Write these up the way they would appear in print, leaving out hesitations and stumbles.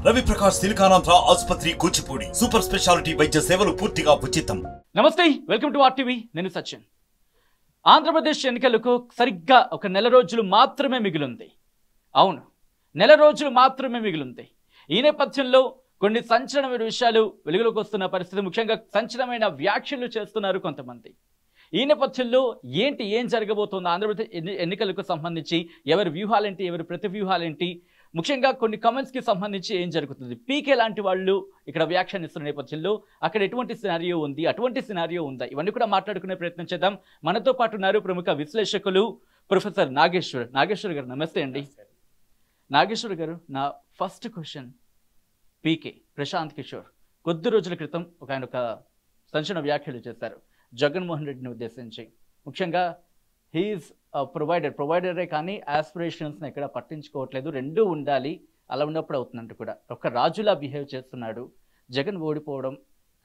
రవి ప్రకాష్ సిలికానాంధ్ర ఆసుపత్రి Kuchipudi super speciality వైద్య సేవలు పూర్తిగా ఉచితం. నమస్తే, వెల్కమ్ టు ఆర్టీవీ. నేను సచిన్. ఆంధ్రప్రదేశ్ ఎన్నికలకు సరిగ్గా ఒక నెల రోజులు మాత్రమే మిగిలింది. అవును, నెల రోజులు మాత్రమే మిగిలింది. ఈ నేపథ్యంలో కొన్ని సంచలనమైన విషయాలు వెలుగులోకి వస్తున్న పరిస్థితి, ముఖ్యంగా సంచలనమైన వ్యాఖ్యలు చేస్తున్నారు కొంతమంది. ఈ నేపథ్యంలో ఏం జరగబోతోంది ఆంధ్రప్రదేశ్ ఎన్నికలకు సంబంధించి, ఎవరి వ్యూహాలేంటి, ఎవరి ప్రతి వ్యూహాలేంటి, ముఖ్యంగా కొన్ని కమెంట్స్కి సంబంధించి ఏం జరుగుతుంది, పీకే లాంటి వాళ్ళు ఇక్కడ వ్యాఖ్యానిస్తున్న నేపథ్యంలో అక్కడ ఎటువంటి సినారియో ఉంది, అటువంటి సినారియో ఉందా, ఇవన్నీ కూడా మాట్లాడుకునే ప్రయత్నం చేద్దాం. మనతో పాటు ఉన్నారు ప్రముఖ విశ్లేషకులు ప్రొఫెసర్ నాగేశ్వర్ గారు. నమస్తే అండి. నాగేశ్వర్ గారు, నా ఫస్ట్ క్వశ్చన్, పీకే ప్రశాంత్ కిషోర్ కొద్ది రోజుల క్రితం ఆయన ఒక సంచలన వ్యాఖ్యలు చేశారు జగన్మోహన్ రెడ్డిని ఉద్దేశించి. ముఖ్యంగా హీఈస్ ప్రొవైడరే కానీ ఆస్పిరేషన్స్ని ఎక్కడ పట్టించుకోవట్లేదు, రెండూ ఉండాలి, అలా ఉన్నప్పుడు అవుతుందంటూ కూడా ఒక రాజులా బిహేవ్ చేస్తున్నాడు, జగన్ ఓడిపోవడం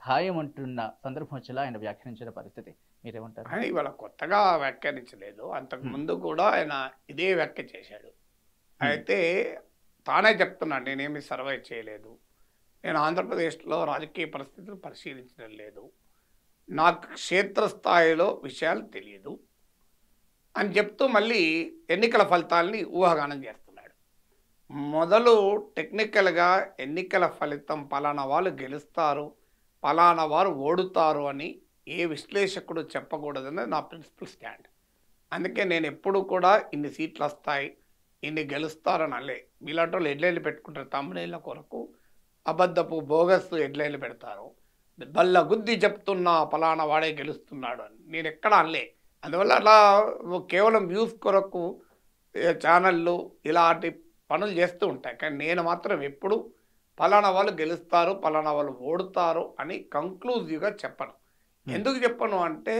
ఖాయం అంటున్న సందర్భం వచ్చేలా ఆయన వ్యాఖ్యానించిన పరిస్థితి, మీరేమంటారు? ఆయన ఇవాళ కొత్తగా వ్యాఖ్యానించలేదు, అంతకు ముందు కూడా ఆయన ఇదే వ్యాఖ్య చేశాడు. అయితే తానే చెప్తున్నాడు, నేనేమి సర్వే చేయలేదు, నేను ఆంధ్రప్రదేశ్లో రాజకీయ పరిస్థితులు పరిశీలించడం లేదు, నాకు క్షేత్రస్థాయిలో విషయాలు తెలియదు అని చెప్తూ మళ్ళీ ఎన్నికల ఫలితాలని ఊహాగానం చేస్తున్నాడు. మొదలు టెక్నికల్గా ఎన్నికల ఫలితం పలానా వాళ్ళు గెలుస్తారు, పలానా వారు ఓడుతారు అని ఏ విశ్లేషకుడు చెప్పకూడదనేది నా ప్రిన్సిపల్ స్టాండ్. అందుకే నేను ఎప్పుడు కూడా ఇన్ని సీట్లు వస్తాయి, ఇన్ని గెలుస్తారని అనలే. వీళ్ళంటే వాళ్ళు హెడ్లైన్లు పెట్టుకుంటారు, తమ్ముళ్ళ కొరకు అబద్ధపు బోగస్ హెడ్లైన్లు పెడతారు, బల్ల గుద్ది చెప్తున్నా పలానా వాడే గెలుస్తున్నాడు అని నేను ఎక్కడ అనలే. అందువల్ల అలా కేవలం వ్యూస్ కొరకు ఛానళ్ళు ఇలాంటి పనులు చేస్తూ ఉంటాయి. కానీ నేను మాత్రం ఎప్పుడు పలానా వాళ్ళు గెలుస్తారు, పలానా వాళ్ళు ఓడుతారు అని కంక్లూజివ్గా చెప్పను. ఎందుకు చెప్పను అంటే,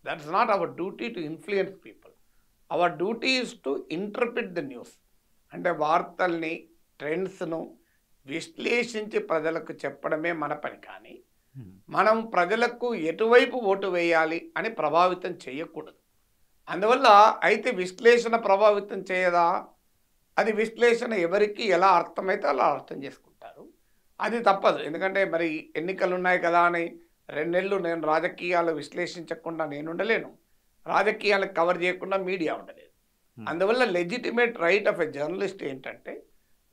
that's not our duty to influence people. Our duty is to interpret the news. అంటే వార్తల్ని, ట్రెండ్స్ను విశ్లేషించి ప్రజలకు చెప్పడమే మన పని. కానీ మనం ప్రజలకు ఎటువైపు ఓటు వేయాలి అని ప్రభావితం చేయకూడదు. అందువల్ల అయితే విశ్లేషణ ప్రభావితం చేయదా, అది విశ్లేషణ ఎవరికి ఎలా అర్థమైతే అలా అర్థం చేసుకుంటారు, అది తప్పదు. ఎందుకంటే మరి ఎన్నికలు ఉన్నాయి కదా అని 2 నెలలు నేను రాజకీయాలు విశ్లేషించకుండా నేను ఉండలేను, రాజకీయాలను కవర్ చేయకుండా మీడియా ఉండలేదు. అందువల్ల legitimate right of a journalist ఏంటంటే,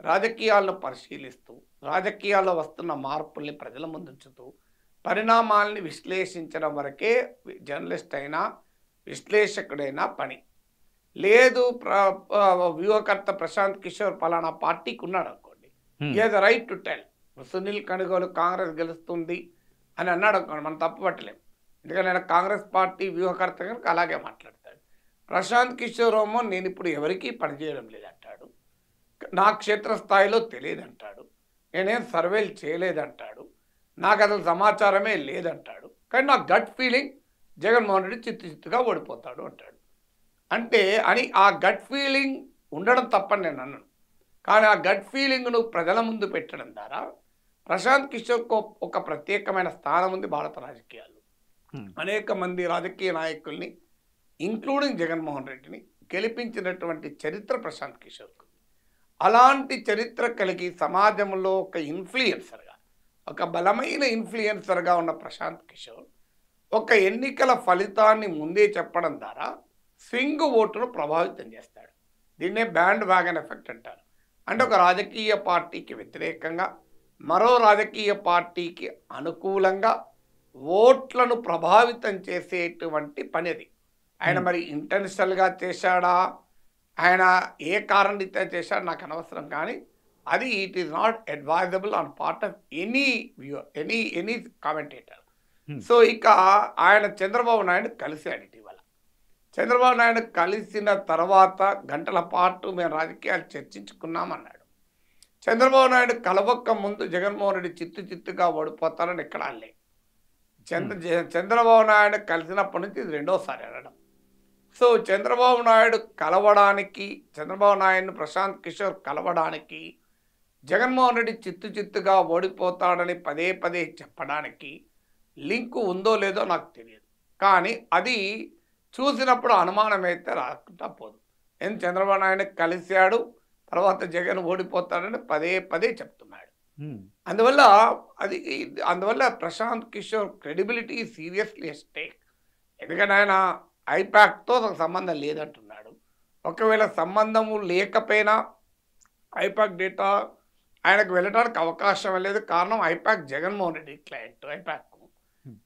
రాజకీయాలను పరిశీలిస్తూ రాజకీయాల్లో వస్తున్న మార్పుల్ని ప్రజల ముందుంచుతూ పరిణామాలని విశ్లేషించడం వరకే జర్నలిస్ట్ అయినా విశ్లేషకుడైనా పని. లేదు వ్యూహకర్త ప్రశాంత్ కిషోర్ పలానా పార్టీకి ఉన్నాడు అనుకోండి, is the right to tell. Sunil Kanugolu Congress గెలుస్తుంది అని అన్నాడు అనుకోండి, మనం తప్పు పట్టలేము. ఎందుకంటే నేను కాంగ్రెస్ పార్టీ వ్యూహకర్త కనుక అలాగే మాట్లాడతాడు. ప్రశాంత్ కిషోర్ ఏమో నేను ఇప్పుడు ఎవరికీ పనిచేయడం లేదంటాడు, నా క్షేత్రస్థాయిలో తెలియదంటాడు, నేనేం సర్వేలు చేయలేదంటాడు, నాకు అసలు సమాచారమే లేదంటాడు. కానీ నా గట్ ఫీలింగ్ జగన్మోహన్ రెడ్డి చిత్తుగా ఓడిపోతాడు అంటాడు. అంటే అని ఆ గట్ ఫీలింగ్ ఉండడం తప్పని నేను అన్నాను. కానీ ఆ గట్ ఫీలింగ్ను ప్రజల ముందు పెట్టడం ద్వారా ప్రశాంత్ కిషోర్కు ఒక ప్రత్యేకమైన స్థానం ఉంది భారత రాజకీయాల్లో. అనేక మంది రాజకీయ నాయకుల్ని ఇంక్లూడింగ్ జగన్మోహన్ రెడ్డిని గెలిపించినటువంటి చరిత్ర ప్రశాంత్ కిషోర్కు. అలాంటి చరిత్ర కలిగి సమాజంలో ఒక ఇన్ఫ్లుయెన్సర్గా, ఒక బలమైన ఇన్ఫ్లుయెన్సర్గా ఉన్న ప్రశాంత్ కిషోర్ ఒక ఎన్నికల ఫలితాన్ని ముందే చెప్పడం ద్వారా స్వింగ్ ఓటును ప్రభావితం చేస్తాడు. దీన్నే బ్యాండ్ వ్యాగన్ ఎఫెక్ట్ అంటారు. అంటే ఒక రాజకీయ పార్టీకి వ్యతిరేకంగా మరో రాజకీయ పార్టీకి అనుకూలంగా ఓట్లను ప్రభావితం చేసేటువంటి పని అది. ఆయన మరి ఇంటెన్షనల్గా చేశాడా, ఆయన ఏ కారణంతో చేశాడు నాకు అనవసరం, కానీ అది it is not advisable on part of any viewer, any commentator. So ఇక ఆయన చంద్రబాబు నాయుడు కలిశాడు ఇటీవల. చంద్రబాబు నాయుడు కలిసిన తర్వాత గంటల పాటు మేము రాజకీయాలు చర్చించుకున్నామన్నాడు. చంద్రబాబు నాయుడు కలవక్క ముందు జగన్మోహన్ రెడ్డి చిత్తుగా ఓడిపోతారని ఎక్కడ అనలే. చంద్రబాబు నాయుడు కలిసినప్పటి నుంచి ఇది 2వసారి అనడం. సో చంద్రబాబు నాయుడు కలవడానికి, చంద్రబాబు నాయుడును ప్రశాంత్ కిషోర్ కలవడానికి, జగన్మోహన్ రెడ్డి చిత్తుగా ఓడిపోతాడని పదే చెప్పడానికి లింకు ఉందో లేదో నాకు తెలియదు. కానీ అది చూసినప్పుడు అనుమానం అయితే రాకుండా పోదు. చంద్రబాబు నాయుడు కలిశాడు, తర్వాత జగన్ ఓడిపోతాడని పదే చెప్తున్నాడు. అందువల్ల అది అందువల్ల Prashant Kishor credibility seriously stake. ఎందుకంటే ఆయన ఐపాక్తో సంబంధం లేదంటున్నాడు. ఒకవేళ సంబంధము లేకపోయినా ఐపాక్ డేటా ఆయనకు వెళ్ళడానికి అవకాశం లేదు. కారణం IPAC Jaganmohan Reddy client IPAC.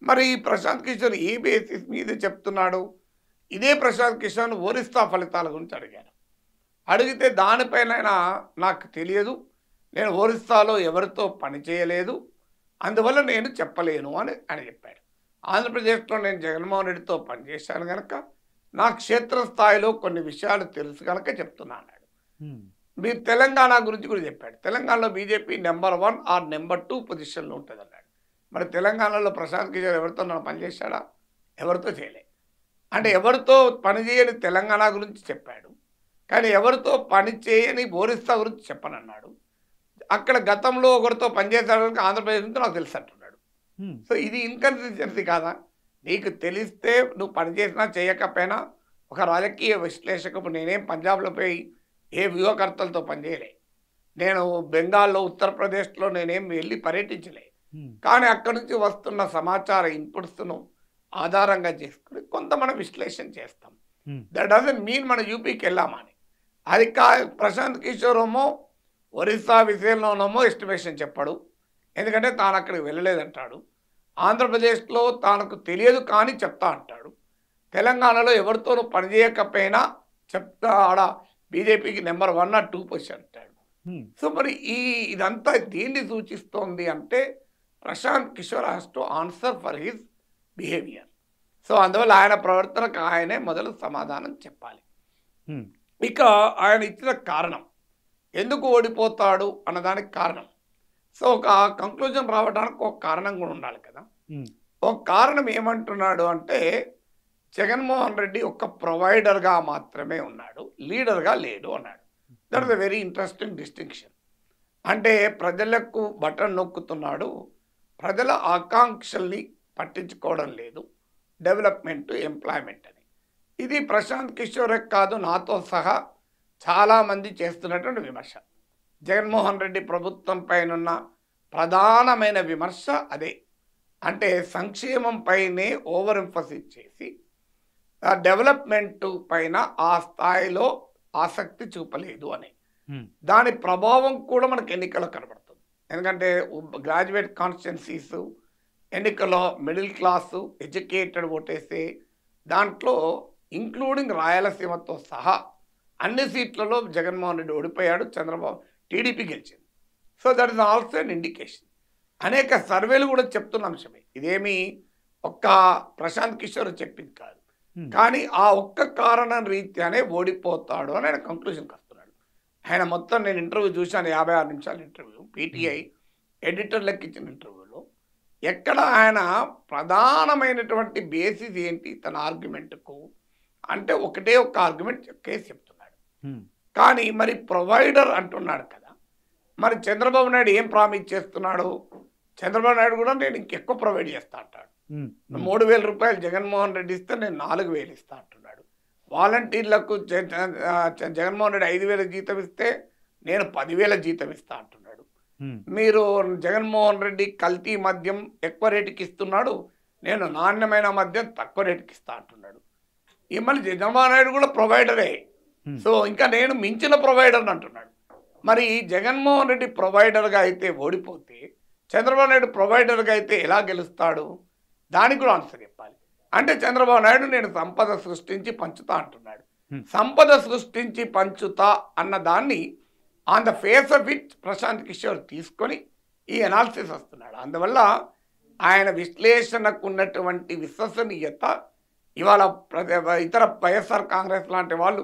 మరి ప్రశాంత్ కిషోర్ ఏ బేసిస్ మీద చెప్తున్నాడు? ఇదే ప్రశాంత్ కిషోర్ ఒరిస్సా ఫలితాల గురించి అడిగారు. అడిగితే దానిపైన నాకు తెలియదు, నేను ఒరిస్సాలో ఎవరితో పని చేయలేదు, అందువల్ల నేను చెప్పలేను అని ఆయన చెప్పాడు. ఆంధ్రప్రదేశ్లో నేను జగన్మోహన్ రెడ్డితో పనిచేశాను కనుక నా క్షేత్రస్థాయిలో కొన్ని విషయాలు తెలుసు కనుక చెప్తున్నా అన్నాడు. మీరు తెలంగాణ గురించి కూడా చెప్పాడు. తెలంగాణలో బీజేపీ నెంబర్ 1 ఆర్ నెంబర్ 2 పొజిషన్లో ఉంటుంది అన్నాడు. మరి తెలంగాణలో ప్రశాంత్ కిషోర్ ఎవరితో నన్ను పనిచేశాడా? ఎవరితో చేయలే. అంటే ఎవరితో పనిచేయని తెలంగాణ గురించి చెప్పాడు, కానీ ఎవరితో పని చేయని ఒరిస్సా గురించి చెప్పనన్నాడు. అక్కడ గతంలో ఒకరితో పనిచేశాడు ఆంధ్రప్రదేశ్ నుంచి నాకు తెలుసు అంటున్నాడు. సో ఇది ఇన్కన్సిస్టెన్సీ కాదా? నీకు తెలిస్తే నువ్వు పనిచేసినా చేయకపోయినా ఒక రాజకీయ విశ్లేషకుడు నేనేం పంజాబ్లో పోయి ఏ వ్యూహకర్తలతో పనిచేయలే, నేను బెంగాల్లో ఉత్తరప్రదేశ్లో నేనేం వెళ్ళి పర్యటించలే, కానీ అక్కడి నుంచి వస్తున్న సమాచార ఇన్పుట్స్ను ఆధారంగా చేసుకుని కొంత మనం విశ్లేషణ చేస్తాం. దట్ డజంట్ మీన్ మన యూపీకి వెళ్ళామని. అది ప్రశాంత్ కిషోర్ ఏమో ఒరిస్సా విషయంలోనేమో ఎస్టిమేషన్ చెప్పాడు, ఎందుకంటే తాను అక్కడికి వెళ్ళలేదంటాడు. ఆంధ్రప్రదేశ్లో తనకు తెలియదు కానీ చెప్తా అంటాడు. తెలంగాణలో ఎవరితోనూ పనిచేయకపోయినా చెప్తా ఆడ బీజేపీకి నెంబర్ 1 ఆర్ 2 పొజిషన్ అంటాడు. సో మరి ఇదంతా దేన్ని సూచిస్తోంది అంటే Prashant Kishor has to answer for his behaviour. So అందువల్ల ఆయన ప్రవర్తనకు ఆయనే మొదలు సమాధానం చెప్పాలి. ఇక ఆయన ఇచ్చిన కారణం ఎందుకు ఓడిపోతాడు అన్నదానికి కారణం. సో ఒక కంక్లూజన్ రావడానికి ఒక కారణం కూడా ఉండాలి కదా. ఒక కారణం ఏమంటున్నాడు అంటే జగన్మోహన్ రెడ్డి ఒక ప్రొవైడర్గా మాత్రమే ఉన్నాడు, లీడర్గా లేడు అన్నాడు. That is a very interesting distinction. అంటే ప్రజలకు బటన్ నొక్కుతున్నాడు, ప్రజల ఆకాంక్షల్ని పట్టించుకోవడం లేదు, డెవలప్మెంట్ ఎంప్లాయ్మెంట్ అని. ఇది ప్రశాంత్ కిషోర్ కాదు, నాతో సహా చాలామంది చేస్తున్నటువంటి విమర్శ. జగన్మోహన్ రెడ్డి ప్రభుత్వం పైన ప్రధానమైన విమర్శ అదే. అంటే సంక్షేమం పైనే ఓవర్ ఎంఫసిస్ చేసి డెవలప్మెంట్ పైన ఆ స్థాయిలో ఆసక్తి చూపలేదు అని. దాని ప్రభావం కూడా మనకు ఎన్నికల్లో కనబడుతుంది. ఎందుకంటే గ్రాడ్యుయేట్ కాన్స్టిట్యున్సీస్ ఎన్నికల్లో మిడిల్ క్లాసు ఎడ్యుకేటెడ్ ఓటేసే దాంట్లో ఇంక్లూడింగ్ రాయలసీమతో సహా అన్ని సీట్లలో జగన్మోహన్ రెడ్డి ఓడిపోయాడు, చంద్రబాబు టీడీపీ గెలిచింది. So that is also an indication. అనేక సర్వేలు కూడా చెప్తున్న అంశమే, ఇదేమి ఒక్క ప్రశాంత్ కిషోర్ చెప్పింది కాదు. కానీ ఆ ఒక్క కారణం రీత్యానే ఓడిపోతాడు అని ఆయన కంక్లూజన్కి వస్తున్నాడు. ఆయన మొత్తం నేను ఇంటర్వ్యూ చూశాను, 56 నిమిషాల ఇంటర్వ్యూ, పీటీఐ ఎడిటర్లకు ఇచ్చిన ఇంటర్వ్యూలో. ఎక్కడ ఆయన ప్రధానమైనటువంటి బేసిస్ ఏంటి తన ఆర్గ్యుమెంట్కు అంటే ఒకటే ఒక ఆర్గ్యుమెంట్ కేసు చెప్తున్నాడు. కానీ మరి ప్రొవైడర్ అంటున్నాడు కదా, మరి చంద్రబాబు నాయుడు ఏం ప్రామిస్ చేస్తున్నాడు? చంద్రబాబు నాయుడు కూడా నేను ఇంకెక్కువ ప్రొవైడ్ చేస్తా అంటాడు. 3,000 రూపాయలు జగన్మోహన్ రెడ్డి ఇస్తే నేను 4,000 ఇస్తా అంటున్నాడు. వాలంటీర్లకు జగన్మోహన్ రెడ్డి 5,000 జీతం ఇస్తే నేను 10,000 జీతం ఇస్తా అంటున్నాడు. మీరు జగన్మోహన్ రెడ్డి కల్తీ మద్యం ఎక్కువ రేటుకి ఇస్తున్నాడు, నేను నాణ్యమైన మద్యం తక్కువ రేటుకి ఇస్తా అంటున్నాడు. ఈ మళ్ళీ చంద్రబాబు నాయుడు కూడా ప్రొవైడరే. సో ఇంకా నేను మించిన ప్రొవైడర్ అంటున్నాడు. మరి జగన్మోహన్ రెడ్డి ప్రొవైడర్గా అయితే ఓడిపోతే చంద్రబాబు నాయుడు ప్రొవైడర్గా అయితే ఎలా గెలుస్తాడు? దానికి కూడా ఆన్సర్ చెప్పాలి. అంటే చంద్రబాబు నాయుడు నేను సంపద సృష్టించి పంచుతా అంటున్నాడు. సంపద సృష్టించి పంచుతా అన్న దాన్ని on the face of it Prashant Kishor తీసుకొని ఈ అనాలిసిస్ వస్తున్నాడు. అందువల్ల ఆయన విశ్లేషణకు ఉన్నటువంటి విశ్వసనీయత ఇవాళ ఇతర వైఎస్ఆర్ కాంగ్రెస్ లాంటి వాళ్ళు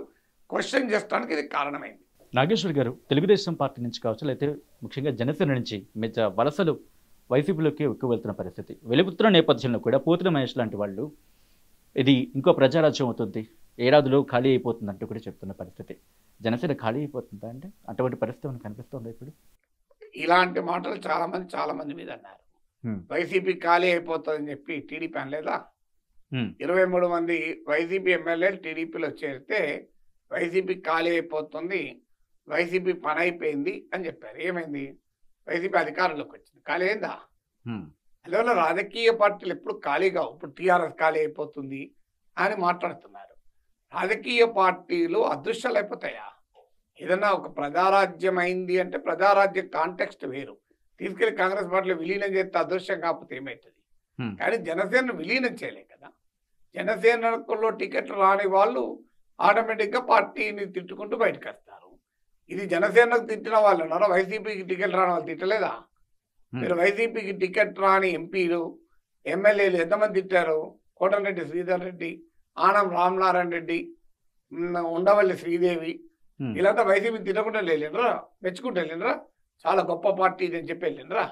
క్వశ్చన్ చేసడానికి ఇది కారణమైంది. నాగేశ్వర్ గారు, తెలుగుదేశం పార్టీ నుంచి కావచ్చు, లేకపోతే ముఖ్యంగా జనసేన నుంచి వలసలు వైసీపీలోకి ఎక్కువ వెళ్తున్న పరిస్థితి, వెలుగుతున్న నేపథ్యంలో కూడా పోతున్న మహేష్ లాంటి వాళ్ళు ఇది ఇంకో ప్రజారాజ్యం అవుతుంది, ఏడాదిలో ఖాళీ అయిపోతుందంటూ కూడా చెప్తున్న పరిస్థితి. జనసేన ఖాళీ అయిపోతుందా అంటే అటువంటి పరిస్థితి మనకు కనిపిస్తుంది ఇప్పుడు? ఇలాంటి మాటలు చాలా మంది మీద అన్నారు. వైసీపీ ఖాళీ అయిపోతుందని చెప్పి టీడీపీ అనలేదా? 23 మంది వైసీపీ ఎమ్మెల్యేలు టీడీపీలో చేరితే వైసీపీ ఖాళీ అయిపోతుంది, వైసీపీ పని అయిపోయింది అని చెప్పారు. ఏమైంది? వైసీపీ అధికారంలోకి వచ్చింది. ఖాళీ అయిందా? అందువల్ల రాజకీయ పార్టీలు ఎప్పుడు ఖాళీగా, ఇప్పుడు టీఆర్ఎస్ ఖాళీ అయిపోతుంది అని మాట్లాడుతున్నారు. రాజకీయ పార్టీలు అదృశ్యాలు అయిపోతాయా? ఏదన్నా ఒక ప్రజారాజ్యం అయింది అంటే ప్రజారాజ్య కాంటెక్స్ట్ వేరు. తీసుకెళ్లి కాంగ్రెస్ పార్టీలో విలీనం చేస్తే అదృశ్యం కాకపోతే ఏమవుతుంది? కానీ జనసేన విలీనం చేయలే కదా. జనసేనలో టికెట్లు రాని వాళ్ళు ఆటోమేటిక్గా పార్టీని తిట్టుకుంటూ బయటకు వస్తారు. ఇది జనసేనకు తిట్టిన వాళ్ళు ఉన్నారా? వైసీపీకి టికెట్ రాని వాళ్ళు తిట్టలేదా? మీరు వైసీపీకి టికెట్ రాని ఎంపీలు, ఎమ్మెల్యేలు ఎంతమంది తిట్టారు? కోటమిరెడ్డి శ్రీధర్ రెడ్డి, ఆనం రామనారాయణ రెడ్డి, ఉండవల్లి శ్రీదేవి, వీళ్ళంతా వైసీపీ తిట్టకుండా వెళ్ళిండ్రా, మెచ్చుకుంటూ వెళ్ళిండ్రా, చాలా గొప్ప పార్టీ ఇది అని చెప్పి వెళ్ళిండ్రా.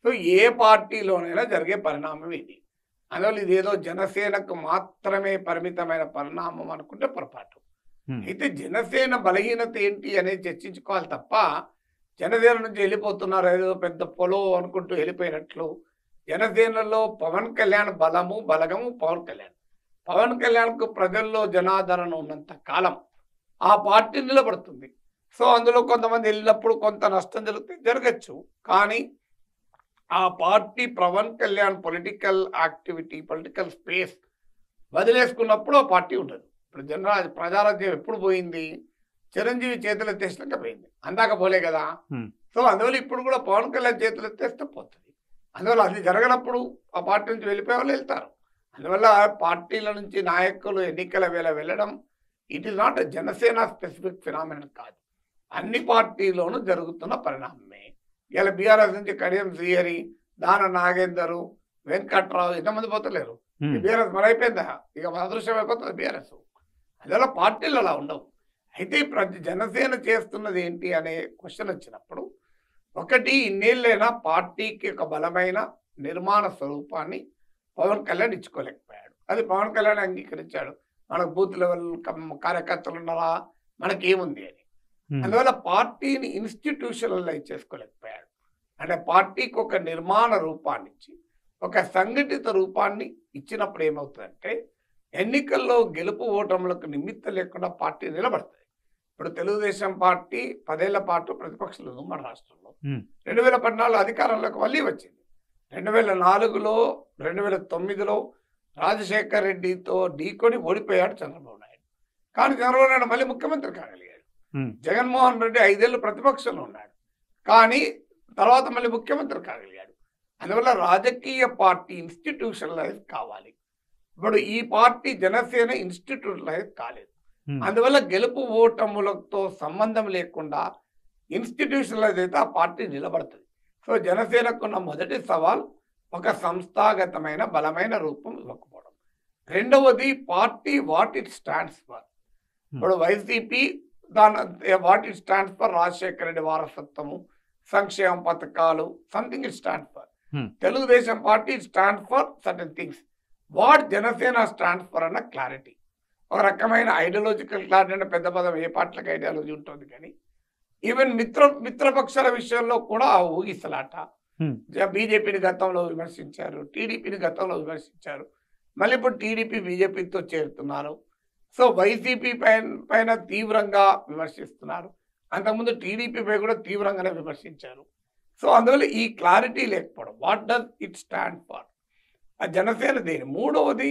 సో ఏ పార్టీలోనైనా జరిగే పరిణామం ఇది. అందువల్ల ఇదేదో జనసేనకు మాత్రమే పరిమితమైన పరిణామం అనుకుంటే పొరపాటు. అయితే జనసేన బలహీనత ఏంటి అనేది చర్చించుకోవాలి తప్ప జనసేన నుంచి వెళ్ళిపోతున్నారు ఏదో పెద్ద పొలో అనుకుంటూ వెళ్ళిపోయినట్లు. జనసేనలో పవన్ కళ్యాణ్ బలగము పవన్ కళ్యాణ్. పవన్ కళ్యాణ్కు ప్రజల్లో జనాదరణ ఉన్నంత కాలం ఆ పార్టీ నిలబడుతుంది. సో అందులో కొంతమంది వెళ్ళినప్పుడు కొంత నష్టం జరగచ్చు. కానీ ఆ party Pawan Kalyan political activity, political space వదిలేసుకున్నప్పుడు ఆ పార్టీ ఉండదు. ఇప్పుడు ప్రజారాజ్యం ఎప్పుడు పోయింది? చిరంజీవి చేతులు ఎత్తేసినాక పోయింది, అందాక పోలే కదా. సో అందువల్ల ఇప్పుడు కూడా పవన్ కళ్యాణ్ చేతులు ఎత్తేస్తే పోతుంది. అందువల్ల అది జరగనప్పుడు ఆ పార్టీ నుంచి వెళ్ళిపోయే వాళ్ళు వెళ్తారు. అందువల్ల పార్టీల నుంచి నాయకులు ఎన్నికల వేళ వెళ్ళడం it is not Janasena specific phenomenon కాదు, అన్ని పార్టీలోనూ జరుగుతున్న పరిణామమే. ఇలా బీఆర్ఎస్ నుంచి కడియం శ్రీహరి, దాన నాగేందరు, వెంకట్రావు ఎంతమంది పోతలేరు. బీఆర్ఎస్ మరి అయిపోయిందా? ఇక అదృశ్యం అయిపోతుంది బీఆర్ఎస్. అందువల్ల పార్టీలు అలా ఉండవు. అయితే జనసేన చేస్తున్నది ఏంటి అనే క్వశ్చన్ వచ్చినప్పుడు, ఒకటి ఇన్నేళ్ళైనా పార్టీకి ఒక బలమైన నిర్మాణ స్వరూపాన్ని పవన్ కళ్యాణ్ ఇచ్చుకోలేకపోయాడు. అది పవన్ కళ్యాణ్ అంగీకరించాడు. మనకు బూత్ లెవెల్ కార్యకర్తలు ఉన్నారా, మనకేముంది అని. అందువల్ల పార్టీని ఇన్స్టిట్యూషనలైజ్ చేసుకోలేకపోయాడు. అంటే పార్టీకి ఒక నిర్మాణ రూపాన్ని ఇచ్చి ఒక సంఘటిత రూపాన్ని ఇచ్చినప్పుడు ఏమవుతుందంటే ఎన్నికల్లో గెలుపు ఓటములకు నిమిత్తం లేకుండా పార్టీ నిలబడుతుంది. ఇప్పుడు తెలుగుదేశం పార్టీ 10 ఏళ్ల పాటు ప్రతిపక్షంలో ఉంది మన రాష్ట్రంలో. 2014 అధికారంలోకి మళ్ళీ వచ్చింది. 2004లో 2009లో రాజశేఖర్ రెడ్డితో ఢీకొని ఓడిపోయాడు చంద్రబాబు నాయుడు. కానీ చంద్రబాబు నాయుడు మళ్ళీ ముఖ్యమంత్రి కాగలిగాడు. జగన్మోహన్ రెడ్డి 5 ఏళ్ళు ప్రతిపక్షంలో ఉన్నాడు, కానీ తర్వాత మళ్ళీ ముఖ్యమంత్రి కాగలిగాడు. అందువల్ల రాజకీయ పార్టీ ఇన్స్టిట్యూషనలైజ్ కావాలి. ఇప్పుడు ఈ పార్టీ జనసేన ఇన్స్టిట్యూషనలైజ్ కాలేదు. అందువల్ల గెలుపు ఓటములతో సంబంధం లేకుండా ఇన్స్టిట్యూషనలైజ్ అయితే ఆ పార్టీ నిలబడుతుంది. సో జనసేనకున్న మొదటి సవాల్ ఒక సంస్థాగతమైన బలమైన రూపం ఇవ్వకపోవడం. రెండవది party what it stands for. ఇప్పుడు YCP what it stands for Rajasekhara Reddy వారసత్వము, సంక్షేమ పథకాలు, something it stand for. Telugu Desam party stand for certain things. What Janasena stand for అన్న క్లారిటీ, ఒక రకమైన ఐడియాలజికల్ క్లారిటీ. అంటే పెద్ద పదం ఏ పార్టీలకు ఐడియాలజీ ఉంటుంది, కానీ ఈవెన్ మిత్రపక్షాల విషయంలో కూడా ఊగిసలాట. బీజేపీని గతంలో విమర్శించారు, టీడీపీని గతంలో విమర్శించారు, మళ్ళీ ఇప్పుడు టీడీపీ బీజేపీతో చేరుతున్నారు. సో వైసీపీ పైన తీవ్రంగా విమర్శిస్తున్నారు. అంతకుముందు టీడీపీపై కూడా తీవ్రంగానే విమర్శించారు. సో అందువల్ల ఈ క్లారిటీ లేకపోవడం, what does it stand for, ఆ జనసేన దేని. మూడవది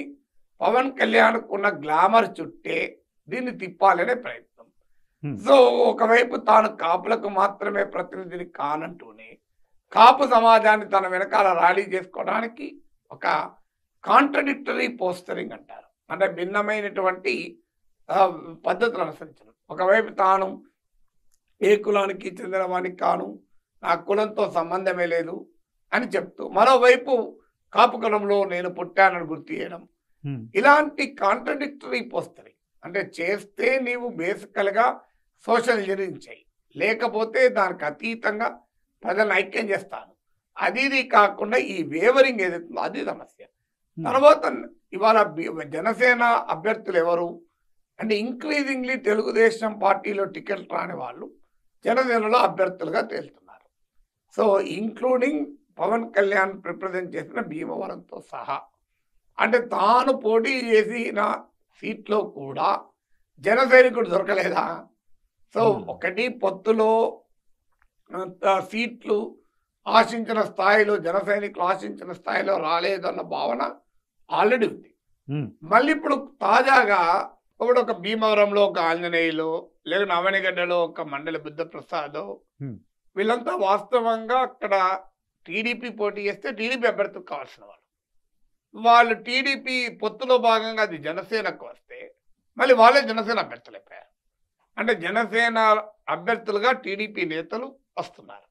పవన్ కళ్యాణ్ ఉన్న గ్లామర్ చుట్టే దీన్ని తిప్పాలనే ప్రయత్నం. సో ఒకవైపు తాను కాపులకు మాత్రమే ప్రతినిధిని కానంటూనే కాపు సమాజాన్ని తన వెనకాల ర్యాలీ చేసుకోవడానికి ఒక కాంట్రడిక్టరీ పోస్టరింగ్ అంటారు, అంటే భిన్నమైనటువంటి పద్ధతులు అనుసరించడం. ఒకవైపు తాను ఏ కులానికి చెందిన వానికి కాను, నా కులంతో సంబంధమే లేదు అని చెప్తూ, మరోవైపు కాపు కులంలో నేను పుట్టానని గుర్తు చేయడం. ఇలాంటి కాంట్రడిక్టరీ పోస్టరింగ్ అంటే చేస్తే నీవు బేసికల్గా సోషల్ ఇంజనీరింగ్ చేయి, లేకపోతే దానికి అతీతంగా ప్రజలను ఐక్యం చేస్తాను, అది కాకుండా ఈ వేవరింగ్ ఏదైతుందో అది సమస్య. తర్వాత ఇవాళ జనసేన అభ్యర్థులు ఎవరు అంటే ఇంక్రీజింగ్లీ తెలుగుదేశం పార్టీలో టికెట్ రాని వాళ్ళు జనసేనలో అభ్యర్థులుగా తేలుతున్నారు. So including Pawan Kalyan represent చేసిన భీమవరంతో సహా, అంటే తాను పోటీ చేసిన సీట్లో కూడా జన సైనికుడు దొరకలేదా? సో ఒకటి పొత్తులో సీట్లు ఆశించిన స్థాయిలో, జన సైనికులు ఆశించిన స్థాయిలో రాలేదన్న భావన ఆల్రెడీ ఉంది. మళ్ళీ ఇప్పుడు తాజాగా ఒక భీమవరంలో ఒక ఆంజనేయులు, లేక అవనిగడ్డలో ఒక మండలి బుద్ధప్రసాద్, వీళ్ళంతా వాస్తవంగా అక్కడ టీడీపీ పోటీ చేస్తే టీడీపీ అభ్యర్థులకు కావాల్సిన వాళ్ళు టీడీపీ పొత్తులో భాగంగా అది జనసేనకు వస్తే మళ్ళీ వాళ్ళే జనసేన అభ్యర్థులు అయిపోయారు. అంటే జనసేన అభ్యర్థులుగా టీడీపీ నేతలు వస్తున్నారు.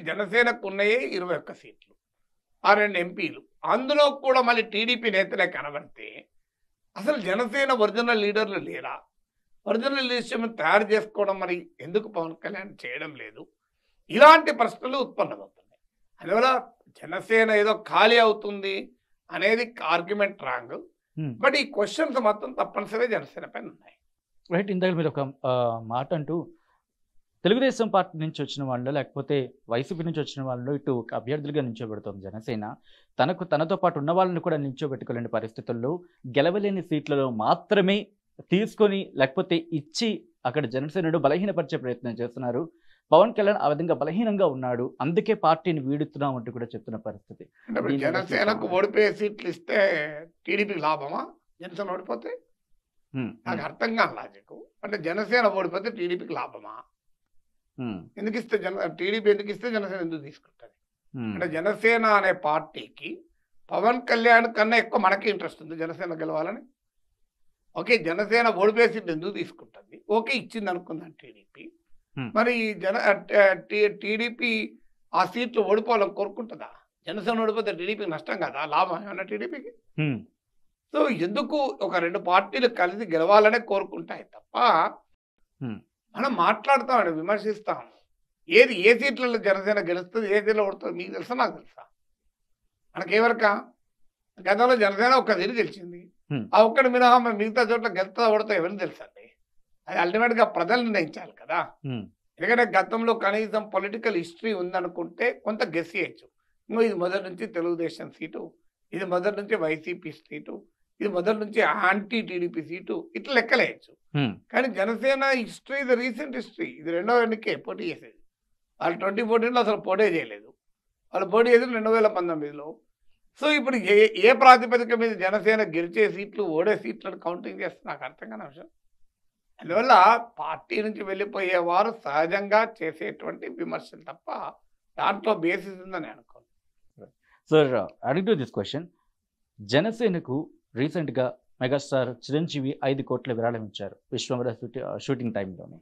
జనసేనకు ఉన్నాయే 21 సీట్లు, ఆ 2 ఎంపీలు, అందులో కూడా మళ్ళీ టీడీపీ నేతలే కనబడితే అసలు జనసేన ఒరిజినల్ లీడర్లు లేరా? ఒరిజినల్ లీడర్షిప్ తయారు చేసుకోవడం మరి ఎందుకు పవన్ కళ్యాణ్ చేయడం లేదు? ఇలాంటి ప్రశ్నలు ఉత్పన్నమవుతున్నాయి. అందువల్ల జనసేన ఏదో ఖాళీ అవుతుంది అనేది ఆర్గ్యుమెంట్ రాంగ్. బట్ ఈ క్వశ్చన్స్ మొత్తం తప్పనిసరిగా జనసేన పైన ఉన్నాయి. రైట్. ఇందాక మీరు ఒక మాట అంటూ తెలుగుదేశం పార్టీ నుంచి వచ్చిన వాళ్ళు, లేకపోతే వైసీపీ నుంచి వచ్చిన వాళ్ళు ఇటు అభ్యర్థులుగా నిల్చోబెడుతోంది జనసేన. తనతో పాటు ఉన్న వాళ్ళని కూడా నిల్చోబెట్టుకోలేని పరిస్థితుల్లో గెలవలేని సీట్లలో మాత్రమే తీసుకొని, లేకపోతే ఇచ్చి అక్కడ జనసేనుడు బలహీనపరిచే ప్రయత్నం చేస్తున్నారు. పవన్ కళ్యాణ్ ఆ విధంగా బలహీనంగా ఉన్నాడు, అందుకే పార్టీని వీడుతున్నాం అంటూ కూడా చెప్తున్న పరిస్థితి. జనసేనకు ఓడిపోయే సీట్లు ఇస్తే టీడీపీకి లాభమా? జనసేన ఓడిపోతే నాకు అర్థం కాని లాజిక్. అంటే జనసేన ఓడిపోతే టీడీపీకి లాభమా? ఎందుకు ఇస్తే టీడీపీ ఎందుకు ఇస్తే జనసేన ఎందుకు తీసుకుంటుంది? అంటే జనసేన అనే పార్టీకి పవన్ కళ్యాణ్ కన్నా ఎక్కువ మనకి ఇంట్రెస్ట్ ఉంది జనసేన గెలవాలని. ఓకే, జనసేన ఓడిపోయే సీట్లు ఎందుకు తీసుకుంటుంది? ఓకే, ఇచ్చింది అనుకుందాం టీడీపీ. మరి టీడీపీ ఆ సీట్లు ఓడిపోవాలని కోరుకుంటుందా? జనసేన ఓడిపోతే టీడీపీకి నష్టం కదా, లాభం ఏమన్నా టీడీపీకి? సో ఎందుకు ఒక 2 పార్టీలు కలిసి గెలవాలనే కోరుకుంటాయి తప్ప మనం మాట్లాడతామండి, విమర్శిస్తాం. ఏ సీట్లలో జనసేన గెలుస్తుంది, ఏ సీట్లో ఓడుతుంది మీకు తెలుసా? నాకు తెలుసా? మనకేవరక గతంలో జనసేన ఒక్క సీటు గెలిచింది, ఆ ఒక్కటి మినహా మిగతా చోట్ల గెలుతా ఓడుతా ఎవరిని తెలుసండి? అది అల్టిమేట్గా ప్రజలు నిర్ణయించాలి కదా. ఎందుకంటే గతంలో కనీసం పొలిటికల్ హిస్టరీ ఉందనుకుంటే కొంత గెస్ చేయొచ్చు. ఇది మొదటి నుంచి తెలుగుదేశం సీటు, ఇది మొదటి నుంచి వైసీపీ సీటు, ఇది మొదటి నుంచి యాంటీ టీడీపీ సీటు, ఇట్లా లెక్కలేయచ్చు. కానీ జనసేన హిస్టరీ ఇది రీసెంట్ హిస్టరీ. ఇది 2వ ఎన్నికే పోటీ చేసేది. వాళ్ళు 2014లో అసలు పోటీ చేయలేదు, వాళ్ళు పోటీ చేసేది 2019లో. సో ఇప్పుడు ఏ ప్రాతిపదిక మీద జనసేన గెలిచే సీట్లు ఓడే సీట్లను కౌంటింగ్ చేస్తే నాకు అర్థం కాని అంశం. అందువల్ల పార్టీ నుంచి వెళ్ళిపోయేవారు సహజంగా చేసేటువంటి విమర్శలు తప్ప దాంట్లో బేసిస్ ఉందని అనుకోను. సార్, అడిగి టు దిస్ క్వశ్చన్, జనసేనకు రీసెంట్గా మెగాస్టార్ చిరంజీవి 5 కోట్ల విరాళం ఇచ్చారు విశ్వంబర షూటింగ్ టైంలోనే.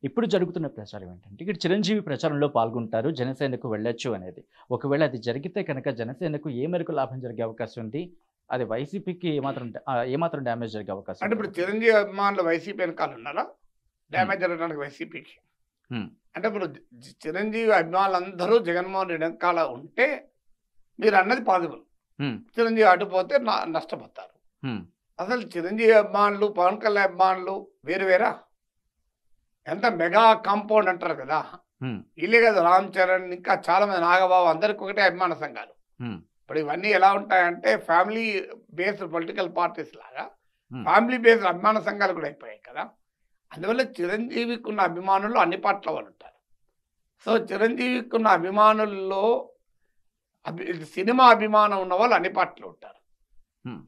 ఇప్పుడు జరుగుతున్న ప్రచారం ఏంటంటే ఇక్కడ చిరంజీవి ప్రచారంలో పాల్గొంటారు, జనసేనకు వెళ్ళొచ్చు అనేది. ఒకవేళ అది జరిగితే కనుక జనసేనకు ఏ మేరకు లాభం జరిగే అవకాశం ఉంది? అది వైసీపీకి ఏమాత్రం డ్యామేజ్ జరిగే అవకాశం? అంటే ఇప్పుడు చిరంజీవి అభిమానులు వైసీపీ వెనకాల ఉన్నారా డ్యామేజ్ జరగడానికి వైసీపీకి? అంటే ఇప్పుడు చిరంజీవి అభిమానులందరూ జగన్మోహన్ రెడ్డి వెనకాల ఉంటే మీరు అన్నది పాజిబుల్. చిరంజీవి అడ్డుపోతే నష్టపోతారు. అసలు చిరంజీవి అభిమానులు పవన్ కళ్యాణ్ అభిమానులు వేరువేరా? ఎంత మెగా కాంపౌండ్ అంటారు కదా, ఇల్లే కదా రామ్ చరణ్, ఇంకా చాలా మంది, నాగబాబు, అందరికి ఒకటే అభిమాన సంఘాలు. ఇప్పుడు ఇవన్నీ ఎలా ఉంటాయంటే ఫ్యామిలీ బేస్డ్ పొలిటికల్ పార్టీస్ లాగా ఫ్యామిలీ బేస్డ్ అభిమాన సంఘాలు కూడా అయిపోయాయి కదా. అందువల్ల చిరంజీవికి ఉన్న అభిమానులు అన్ని పార్టీల వాళ్ళు ఉంటారు. సో చిరంజీవికి ఉన్న అభిమానుల్లో సినిమా అభిమానం ఉన్న వాళ్ళు అన్ని పార్టీలు ఉంటారు.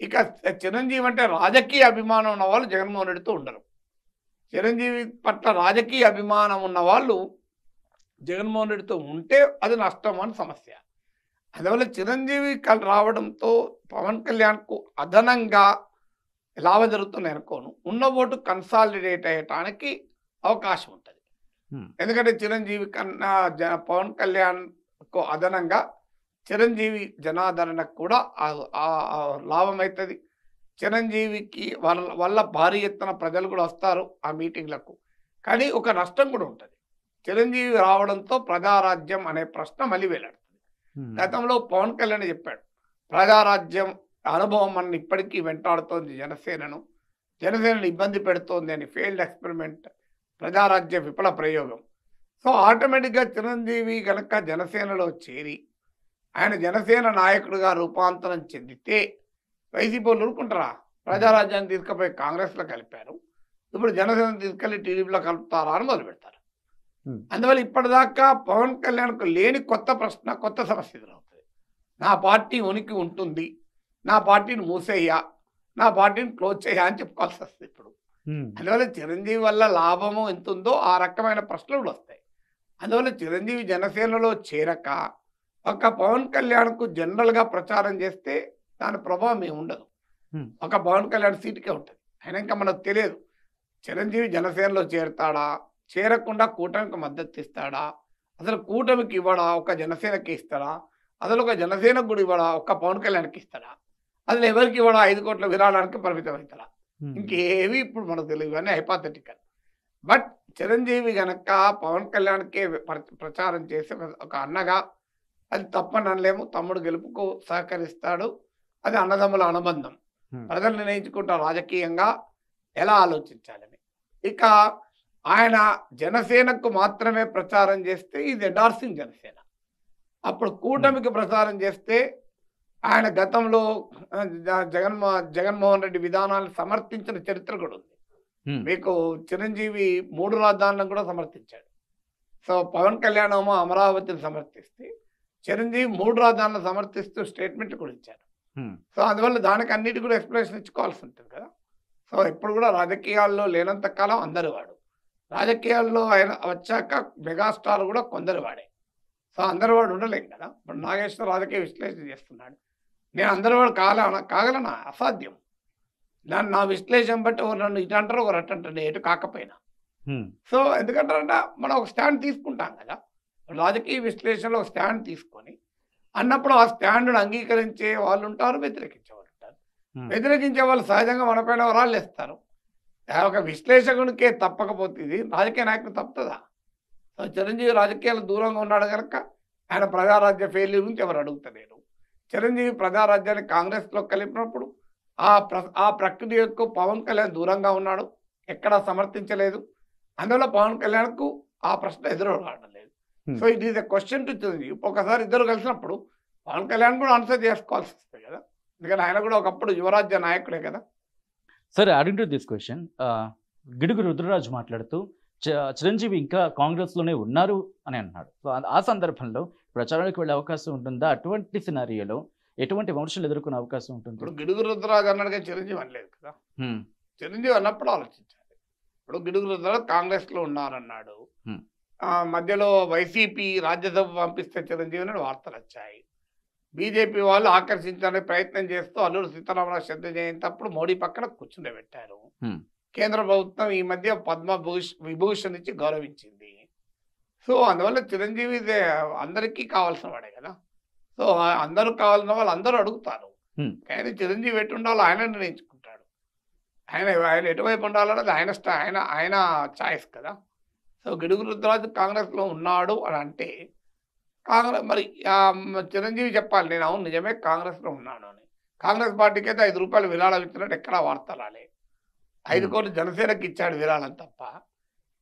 ఇక చిరంజీవి అంటే రాజకీయ అభిమానం ఉన్న వాళ్ళు జగన్మోహన్ రెడ్డితో ఉండరు. చిరంజీవి పట్ల రాజకీయ అభిమానం ఉన్న వాళ్ళు జగన్మోహన్ రెడ్డితో ఉంటే అది నష్టం అని సమస్య. అందువల్ల చిరంజీవి రావడంతో పవన్ కళ్యాణ్కు అదనంగా లాభం జరుగుతుంది అనుకోను. ఉన్న ఓటు కన్సాలిడేట్ అయ్యటానికి అవకాశం ఉంటుంది. ఎందుకంటే చిరంజీవి కన్నా పవన్ కళ్యాణ్కు అదనంగా చిరంజీవి జనాదరణకు కూడా లాభం అవుతుంది. చిరంజీవికి వల్ల భారీ ఎత్తున ప్రజలు కూడా వస్తారు ఆ మీటింగ్లకు. కానీ ఒక నష్టం కూడా ఉంటుంది. చిరంజీవి రావడంతో ప్రజారాజ్యం అనే ప్రశ్న మళ్ళీ వేలాడుతుంది. గతంలో పవన్ కళ్యాణ్ చెప్పాడు, ప్రజారాజ్యం అనుభవం మన ఇప్పటికీ వెంటాడుతోంది జనసేనను ఇబ్బంది పెడుతోంది అని. ఫెయిల్డ్ ఎక్స్పెరిమెంట్, ప్రజారాజ్య విఫల ప్రయోగం. సో ఆటోమేటిక్గా చిరంజీవి కనుక జనసేనలో చేరి ఆయన జనసేన నాయకుడిగా రూపాంతరం చెందితే వైసీపీ వాళ్ళు ఊరుకుంటారా? ప్రజారాజ్యాన్ని తీసుకుపోయి కాంగ్రెస్లో కలిపారు, ఇప్పుడు జనసేన తీసుకెళ్లి టీడీపీలో కలుపుతారా అని మొదలు పెడతారు. అందువల్ల ఇప్పటిదాకా పవన్ కళ్యాణ్కు లేని కొత్త ప్రశ్న, కొత్త సమస్య ఎదురవుతుంది. నా పార్టీ ఉనికి ఉంటుంది, నా పార్టీని మూసేయ్యా, నా పార్టీని క్లోజ్ చేయా అని చెప్పుకోవాల్సి వస్తుంది ఇప్పుడు. అందువల్ల చిరంజీవి వల్ల లాభము ఎంత ఉందో ఆ రకమైన ప్రశ్నలు కూడా వస్తాయి. అందువల్ల చిరంజీవి జనసేనలో చేరక ఒక పవన్ కళ్యాణ్కు జనరల్గా ప్రచారం చేస్తే దాని ప్రభావం ఏమి ఉండదు. ఒక పవన్ కళ్యాణ్ సీటుకే ఉంటుంది. అయినా ఇంకా మనకు తెలియదు చిరంజీవి జనసేనలో చేరతాడా, చేరకుండా కూటమికి మద్దతు ఇస్తాడా, అసలు కూటమికి ఇవ్వడా, ఒక జనసేనకి ఇస్తాడా, అసలు ఒక జనసేనకు కూడా ఇవ్వడా, ఒక పవన్ కళ్యాణ్కి ఇస్తాడా, అసలు ఎవరికి ఇవ్వడా, 5 కోట్ల విరాళానికి పరిమితం అవుతాడా, ఇంకేవి ఇప్పుడు మనకు తెలియదు. ఇవన్నీ హైపాథెటికల్. బట్ చిరంజీవి గనక పవన్ కళ్యాణ్కే ప్రచారం చేసి ఒక అన్నగా అది తప్పని అనలేము. తమ్ముడు గెలుపుకు సహకరిస్తాడు, అది అన్నదమ్ముల అనుబంధం. ప్రజలు నిర్ణయించుకుంటారు రాజకీయంగా ఎలా ఆలోచించాలని. ఇక ఆయన జనసేనకు మాత్రమే ప్రచారం చేస్తే ఇది ఎండార్సింగ్ జనసేన. అప్పుడు కూటమికి ప్రచారం చేస్తే ఆయన గతంలో జగన్మోహన్ రెడ్డి విధానాలను సమర్థించిన చరిత్ర కూడా ఉంది. మీకు చిరంజీవి 3 రాజధానులను కూడా సమర్థించాడు. సో పవన్ కళ్యాణ్ ఏమో అమరావతిని సమర్థిస్తే చిరంజీవి 3 రాజధానులను సమర్థిస్తూ స్టేట్మెంట్ కూడా ఇచ్చారు. సో అందువల్ల దానికి అన్నిటి కూడా ఎక్స్ప్లెనేషన్ ఇచ్చుకోవాల్సి ఉంటుంది కదా. సో ఇప్పుడు కూడా రాజకీయాల్లో లేనంత కాలం అందరి వాడు, రాజకీయాల్లో ఆయన వచ్చాక మెగాస్టార్ కూడా కొందరు వాడే. సో అందరి వాడు ఉండలేం కదా. ఇప్పుడు నాగేశ్వర రాజకీయ విశ్లేషణ చేస్తున్నాడు. నేను అందరి వాడు కాగలనా? అసాధ్యం. నా విశ్లేషణ బట్టి ఒకరు నన్ను ఇటు అంటారు, ఒకరు అటు అంటారు, ఎటు కాకపోయినా. సో ఎందుకంటారంటే మనం ఒక స్టాండ్ తీసుకుంటాం కదా. రాజకీయ విశ్లేషణలో ఒక స్టాండ్ తీసుకొని అన్నప్పుడు ఆ స్టాండ్ను అంగీకరించే వాళ్ళు ఉంటారు, వ్యతిరేకించే వాళ్ళు ఉంటారు. వ్యతిరేకించే వాళ్ళు సహజంగా మన పైన రాళ్ళు వేస్తారు. ఒక విశ్లేషకునికే తప్పకపోతే ఇది రాజకీయ నాయకుడు తప్పుతుందా? సో చిరంజీవి రాజకీయాలు దూరంగా ఉన్నాడు కనుక ఆయన ప్రజారాజ్య ఫెయిల్యూర్ గురించి ఎవరు అడుగుతలేరు. చిరంజీవి ప్రజారాజ్యాన్ని కాంగ్రెస్లో కలిపినప్పుడు ఆ ప్రక్రియకు పవన్ కళ్యాణ్ దూరంగా ఉన్నాడు, ఎక్కడా సమర్థించలేదు. అందువల్ల పవన్ కళ్యాణ్కు ఆ ప్రశ్న ఎదురు రావడం లేదు. So it is a question to Chiranjeevi. ఒకసారి ఇద్దరు కలిసినప్పుడు పవన్ కళ్యాణ్ కూడా ఆన్సర్ చేసుకోవాల్సి వస్తుంది కదా. ఎందుకంటే ఆయన కూడా ఒకప్పుడు యువరాజ్య నాయకుడే కదా. సరే, adding to this question, Gidugu Rudraraju మాట్లాడుతూ చిరంజీవి ఇంకా కాంగ్రెస్లోనే ఉన్నారు అని అన్నాడు. సో ఆ సందర్భంలో ప్రచారానికి వెళ్ళే అవకాశం ఉంటుందా? అటువంటి సినారియోలో ఎటువంటి విమర్శలు ఎదుర్కొనే అవకాశం ఉంటుంది? ఇప్పుడు గిడుగు రుద్రరాజు అన్నాడుగా చిరంజీవి అనలేదు కదా. చిరంజీవి అన్నప్పుడు ఆలోచించాలి. ఇప్పుడు గిడుగు రుద్రరాజు కాంగ్రెస్లో ఉన్నారన్నాడు. మధ్యలో వైసీపీ రాజ్యసభ పంపిస్తే చిరంజీవిని వార్తలు వచ్చాయి. బీజేపీ వాళ్ళు ఆకర్షించడానికి ప్రయత్నం చేస్తూ అల్లూరు సీతారామరాజు శ్రద్ధ జయంతప్పుడు మోడీ పక్కన కూర్చుండబెట్టారు. కేంద్ర ప్రభుత్వం ఈ మధ్య విభూషణ్ ఇచ్చి గౌరవించింది. సో అందువల్ల చిరంజీవి అందరికీ కావాల్సిన వాడే కదా. సో అందరూ కావాల్సిన వాళ్ళు అందరూ అడుగుతారు. కానీ చిరంజీవి ఎటు ఉండాలో ఆయన నిర్ణయించుకుంటాడు. ఆయన ఎటువైపు ఉండాలన్నది ఆయన చాయిస్ కదా. సో గిడుగు రుద్రరాజు కాంగ్రెస్లో ఉన్నాడు అని అంటే కాంగ్రెస్ మరి చిరంజీవి చెప్పాలి, నేను అవును నిజమే కాంగ్రెస్లో ఉన్నాను అని. కాంగ్రెస్ పార్టీకి అయితే 5 రూపాయలు విరాళం ఇచ్చినట్టు ఎక్కడా వార్తలాలే. 5 కోట్లు జనసేనకి ఇచ్చాడు విరాళం తప్ప.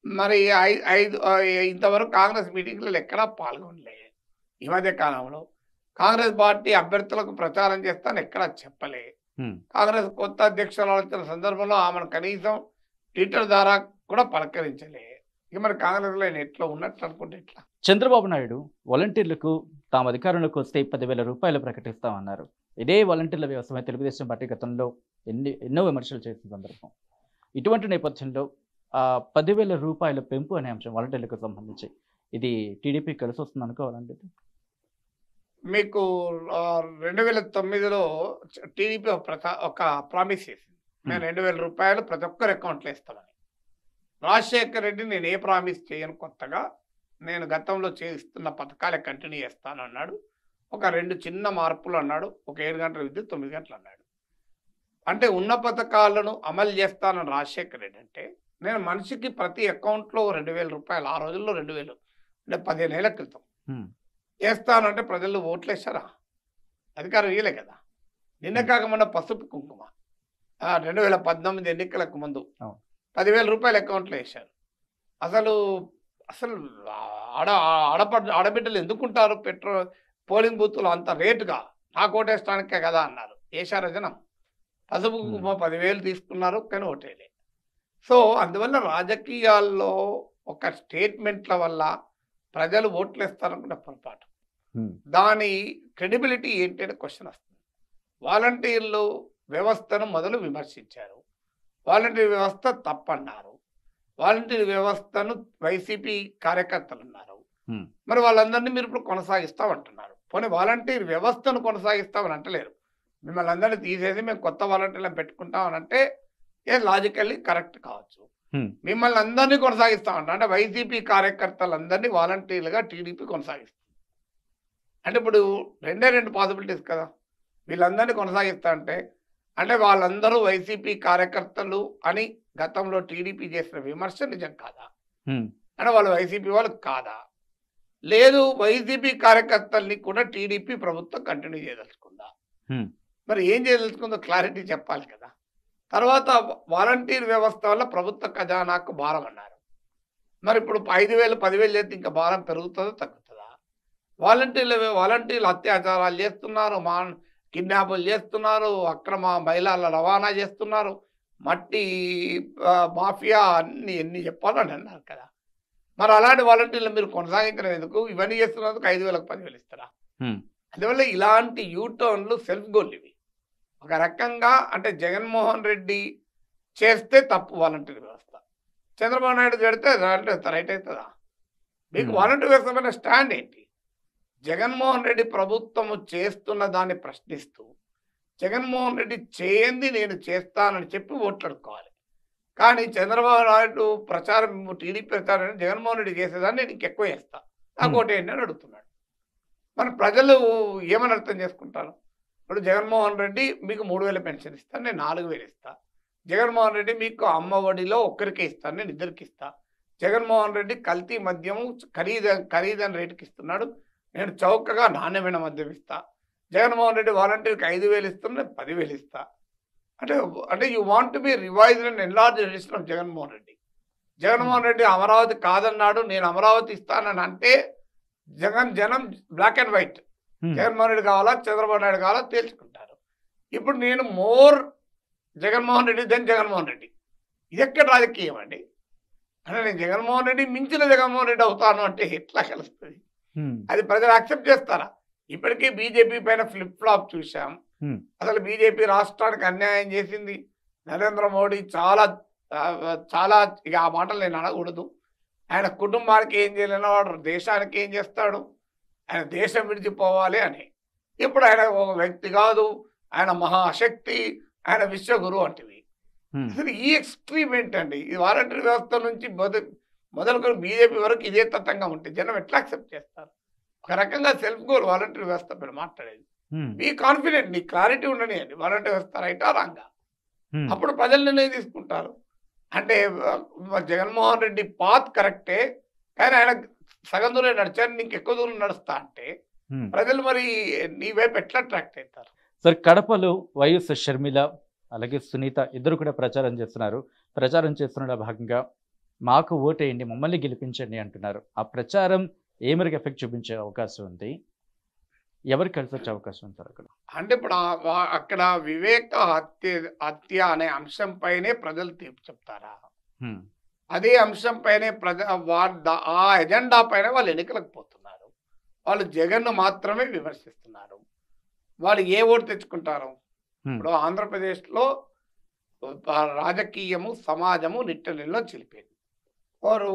మరి ఇంతవరకు కాంగ్రెస్ మీటింగ్లలో ఎక్కడా పాల్గొనలే. ఈ మధ్య కాలంలో కాంగ్రెస్ పార్టీ అభ్యర్థులకు ప్రచారం చేస్తాను ఎక్కడా చెప్పలే. కాంగ్రెస్ కొత్త అధ్యక్షులు వచ్చిన సందర్భంలో ఆమెను కనీసం ట్విట్టర్ ద్వారా కూడా పలకరించలే. ఇక మరి కాంగ్రెస్లో ఆయన ఎట్లా ఉన్నట్లు అనుకుంటే ఎట్లా? చంద్రబాబు నాయుడు వాలంటీర్లకు తాము అధికారంలోకి వస్తే 10,000 రూపాయలు ప్రకటిస్తామన్నారు. ఇదే వాలంటీర్ల వ్యవస్థపై తెలుగుదేశం పార్టీ గతంలో ఎన్నో విమర్శలు చేసిన సందర్భం. ఇటువంటి నేపథ్యంలో 10,000 రూపాయల పెంపు అనే అంశం వాలంటీర్లకు సంబంధించి ఇది టీడీపీ కలిసి వస్తుంది అనుకోవాలండి. మీకు 2009లో టీడీపీ ఒక ప్రామిస్ చేసింది, మేము 2,000 రూపాయలు ప్రతి ఒక్కరి అకౌంట్లో ఇస్తామని. రాజశేఖర్ రెడ్డి నేను ఏ ప్రామిస్ చేయను, కొత్తగా నేను గతంలో చేస్తున్న పథకాలే కంటిన్యూ చేస్తాను అన్నాడు. ఒక 2 చిన్న మార్పులు అన్నాడు. ఒక 7 గంటల విద్యుత్ 9 గంటలు అన్నాడు. అంటే ఉన్న పథకాలను అమలు చేస్తానని రాజశేఖర్ రెడ్డి అంటే నేను మనిషికి ప్రతి అకౌంట్లో 2,000 రూపాయలు, ఆ రోజుల్లో 2,000 అంటే 15 ఏళ్ల క్రితం చేస్తానంటే ప్రజలు ఓట్లేసారా? అధికారం ఇయ్యలే కదా. నిన్న కాక మొన్న పసుపు కుంకుమ 2018 ఎన్నికలకు ముందు 10,000 రూపాయలు అకౌంట్లో వేశారు. అసలు ఆడబిడ్డలు ఎందుకుంటారు పోలింగ్ బూత్లో అంత రేటుగా? నాకు ఓటేస్తానికే కదా అన్నారు. వేశారు జనం. పసుపు కుంకుమ 10,000 తీసుకున్నారు, కానీ ఓటేలే. సో అందువల్ల రాజకీయాల్లో ఒక స్టేట్మెంట్ల వల్ల ప్రజలు ఓట్లు వేస్తారనుకున్న పొరపాటు. దాని క్రెడిబిలిటీ ఏంటి అనే క్వశ్చన్ వస్తుంది. వాలంటీర్లు వ్యవస్థను మొదలు విమర్శించారు, వాలంటీర్ వ్యవస్థ తప్పన్నారు, వాలంటీర్ వ్యవస్థను వైసీపీ కార్యకర్తలు అన్నారు. మరి వాళ్ళందరినీ మీరు ఇప్పుడు కొనసాగిస్తామంటున్నారు. పోనీ వాలంటీర్ వ్యవస్థను కొనసాగిస్తామని అంటలేరు, మిమ్మల్ని అందరినీ తీసేసి మేము కొత్త వాలంటీర్లను పెట్టుకుంటామని అంటే లాజికల్లీ కరెక్ట్ కావచ్చు. మిమ్మల్ని అందరినీ కొనసాగిస్తామంట అంటే వైసీపీ కార్యకర్తలందరినీ వాలంటీర్లుగా టీడీపీ కొనసాగిస్తుంది. అంటే ఇప్పుడు రెండు పాసిబిలిటీస్ కదా. వీళ్ళందరినీ కొనసాగిస్తా అంటే వాళ్ళందరూ వైసీపీ కార్యకర్తలు అని గతంలో టీడీపీ చేసిన విమర్శ నిజం కాదా? అంటే వాళ్ళు వైసీపీ వాళ్ళు కాదా? లేదు, వైసీపీ కార్యకర్తల్ని కూడా టీడీపీ ప్రభుత్వం కంటిన్యూ చేయదలుచుకుందా? మరి ఏం చేయదలుచుకుందో క్లారిటీ చెప్పాలి కదా. తర్వాత వాలంటీర్ వ్యవస్థ వల్ల ప్రభుత్వ ఖజానాకు భారం అన్నారు. మరి ఇప్పుడు 5,000 10,000 చేస్తే ఇంకా భారం పెరుగుతుందో తగ్గుతుందా? వాలంటీర్లు అత్యాచారాలు చేస్తున్నారు, కిడ్నాపులు చేస్తున్నారు, అక్రమ మహిళల రవాణా చేస్తున్నారు, మట్టి మాఫియా ఎన్ని చెప్పాలని అన్నారు కదా. మరి అలాంటి వాలంటీర్లు మీరు కొనసాగించడం ఎందుకు? ఇవన్నీ చేస్తున్నందుకు 5,000కు 10,000 ఇస్తారా? అందువల్ల ఇలాంటి యూటర్న్లు సెల్ఫ్ గోల్ ఇవి. ఒక రకంగా అంటే జగన్మోహన్ రెడ్డి చేస్తే తప్పు వాలంటీర్ వ్యవస్థ, చంద్రబాబు నాయుడు చేస్తే రైట్ అవుతుందా? మీకు వాలంటీర్ వ్యవస్థ పైన స్టాండ్ ఏంటి? జగన్మోహన్ రెడ్డి ప్రభుత్వము చేస్తున్న దాన్ని ప్రశ్నిస్తూ జగన్మోహన్ రెడ్డి చేయంది నేను చేస్తానని చెప్పి ఓట్లాడుకోవాలి. కానీ చంద్రబాబు నాయుడు ప్రచారం, టీడీపీ ప్రచారం జగన్మోహన్ రెడ్డి చేసేదాన్ని నేను ఇంకెక్కువ చేస్తా, నాకు ఓటేయండి అని అడుగుతున్నాడు. మరి ప్రజలు ఏమని అర్థం చేసుకుంటారు? ఇప్పుడు జగన్మోహన్ రెడ్డి మీకు 3,000 పెన్షన్ ఇస్తాను, నేను 4,000 ఇస్తా. జగన్మోహన్ రెడ్డి మీకు అమ్మ ఒడిలో ఒక్కరికే ఇస్తాను, నేను ఇద్దరికి ఇస్తా. జగన్మోహన్ రెడ్డి కల్తీ మద్యము ఖరీదైన రేటుకి ఇస్తున్నాడు, నేను చౌకగా నాణ్యమైన మద్యం ఇస్తా. జగన్మోహన్ రెడ్డి వాలంటీర్కి 5,000 ఇస్తున్నా, నేను 10,000 ఇస్తా. అంటే you want to be revised and enlarge edition of Jaganmohan Reddy. Jaganmohan Reddy Amaravati కాదన్నాడు, నేను అమరావతి ఇస్తానని అంటే జనం black and white, Jaganmohan Reddy కావాలా చంద్రబాబు నాయుడు కావాలా తేల్చుకుంటారు. ఇప్పుడు నేను మోర్ జగన్మోహన్ రెడ్డి దెన్ జగన్మోహన్ రెడ్డి, ఇది ఎక్కడ రాజకీయం అండి? అంటే నేను జగన్మోహన్ రెడ్డి మించిన జగన్మోహన్ రెడ్డి అవుతాను అంటే ఎట్లా కలుస్తుంది? అది ప్రజలు యాక్సెప్ట్ చేస్తారా? ఇప్పటికీ బీజేపీ పైన ఫ్లిప్ ఫ్లాప్ చూసాం. అసలు బీజేపీ రాష్ట్రానికి అన్యాయం చేసింది. నరేంద్ర మోడీ చాలా చాలా ఇక ఆ మాటలు నేను అనకూడదు. ఆయన కుటుంబానికి ఏం చేయలేని వాడు దేశానికి ఏం చేస్తాడు? ఆయన దేశం విడిచిపోవాలి అని. ఇప్పుడు ఆయన ఒక వ్యక్తి కాదు, ఆయన మహాశక్తి, ఆయన విశ్వగురు అంటివి. అసలు ఈ ఎక్స్ట్రీమ్ ఏంటండి? ఈ వాలంటరీ వ్యవస్థ నుంచి మొదలుకొని బీజేపీ వరకు ఇదే తత్వంగా ఉంటే జనం ఎట్లా యాక్సెప్ట్ చేస్తారు? ఒక రకంగా సెల్ఫ్ గోల్ వాలంటరీ వ్యవస్థ పైన మాట్లాడేది. బీ కాన్ఫిడెంట్, నీ క్లారిటీ ఉండని అండి వాలంటరీ వ్యవస్థ రైటా రాంగా, అప్పుడు ప్రజలు నిర్ణయం తీసుకుంటారు. అంటే జగన్మోహన్ రెడ్డి పాత్ కరెక్టే, కానీ ఆయన సగం దూరం నడిచారు, నీకు ఎక్కువ దూరం నడుస్తా అంటే ప్రజలు మరి నీ వైపు ఎట్లా అట్రాక్ట్ అవుతారు? సార్, కడపలో వైఎస్ షర్మిల అలాగే సునీత ఇద్దరు కూడా ప్రచారం చేస్తున్నారు. ప్రచారం చేస్తున్న భాగంగా మాకు ఓటేయండి, మమ్మల్ని గెలిపించండి అంటున్నారు. ఆ ప్రచారం ఏ మేరకు ఎఫెక్ట్ చూపించే అవకాశం ఉంది? ఎవరు కలిసి వచ్చే అవకాశం ఉంది సార్ అక్కడ? అంటే ఇప్పుడు అక్కడ వివేక హత్య అనే అంశం పైనే ప్రజలు తీర్పు చెప్తారా? అదే అంశం పైనే ఆ ఎజెండా పైన వాళ్ళు ఎన్నికలకు పోతున్నారు. వాళ్ళు జగన్ను మాత్రమే విమర్శిస్తున్నారు. వాళ్ళు ఏ ఓటు తెచ్చుకుంటారు? ఇప్పుడు ఆంధ్రప్రదేశ్లో రాజకీయము సమాజము నిట్టనిలో చిలిపేది. వారు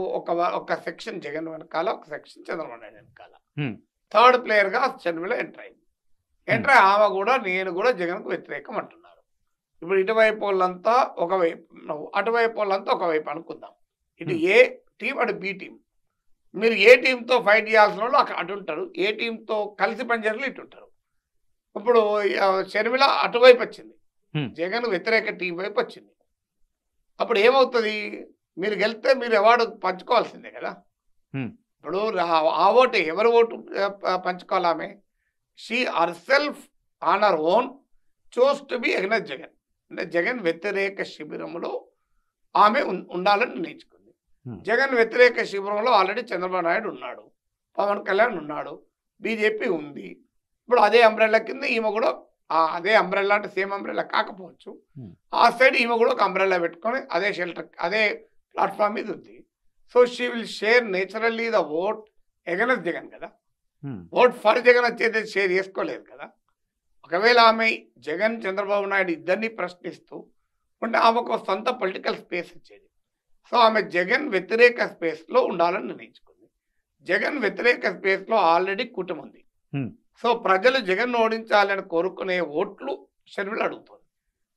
ఒక సెక్షన్ జగన్ వెనకాల, ఒక సెక్షన్ చంద్రబాబు నాయుడు వెనకాల. థర్డ్ ప్లేయర్గా షర్మిల ఎంటర్ అయింది. ఎంటర్ అయ్యి ఆమె కూడా నేను కూడా జగన్కు వ్యతిరేకం అంటున్నారు. ఇప్పుడు ఇటువైపు వాళ్ళంతా ఒకవైపు, అటువైపు వాళ్ళంతా ఒకవైపు అనుకుందాం. ఇటు ఏ టీం, అటు బి టీం. మీరు ఏ టీంతో ఫైట్ చేయాల్సిన వాళ్ళు అటు ఉంటారు, ఏ టీంతో కలిసి పనిచేయాలి ఇటు ఉంటారు. ఇప్పుడు షర్మిల అటువైపు వచ్చింది, జగన్ వ్యతిరేక టీం వైపు వచ్చింది. అప్పుడు ఏమవుతుంది? మీరు గెలిస్తే మీరు అవార్డు పంచుకోవాల్సిందే కదా. ఇప్పుడు ఆ ఓటు ఎవరు ఓటు పంచుకోవాలి? ఆమె she her self on her own chose to be against Jagan. అంటే జగన్ వ్యతిరేక శిబిరంలో ఆమె ఉండాలని నిర్ణయించుకుంది. జగన్ వ్యతిరేక శిబిరంలో ఆల్రెడీ చంద్రబాబు నాయుడు ఉన్నాడు, పవన్ కళ్యాణ్ ఉన్నాడు, బీజేపీ ఉంది. ఇప్పుడు అదే అంబ్రెల్లా కింద ఈమె కూడా, అదే అంబ్రెల్లా అంటే సేమ్ అంబ్రెల్లా కాకపోవచ్చు, ఆ సైడ్ ఈమె కూడా ఒక అంబ్రెల్లా పెట్టుకొని అదే షెల్టర్, అదే ప్లాట్ఫామ్ మీద ఉంది. So she will share naturally the vote against Jagan కదా. హ్మ్. ఓట్ ఫర్ జగన్ వచ్చేది షేర్ చేసుకోలేదు కదా. ఒకవేళ ఆమె జగన్ చంద్రబాబు నాయుడు ఇద్దరిని ప్రశ్నిస్తూ ఉంటే ఆమెకు సొంత పొలిటికల్ స్పేస్ వచ్చేది. సో ఆమె జగన్ వ్యతిరేక స్పేస్లో ఉండాలని నిర్ణయించుకుంది. జగన్ వ్యతిరేక స్పేస్లో ఆల్రెడీ కూటమి ఉంది. హ్మ్. సో ప్రజలు జగన్ ఓడించాలని కోరుకునే ఓట్లు షర్మిల అడుగుతుంది.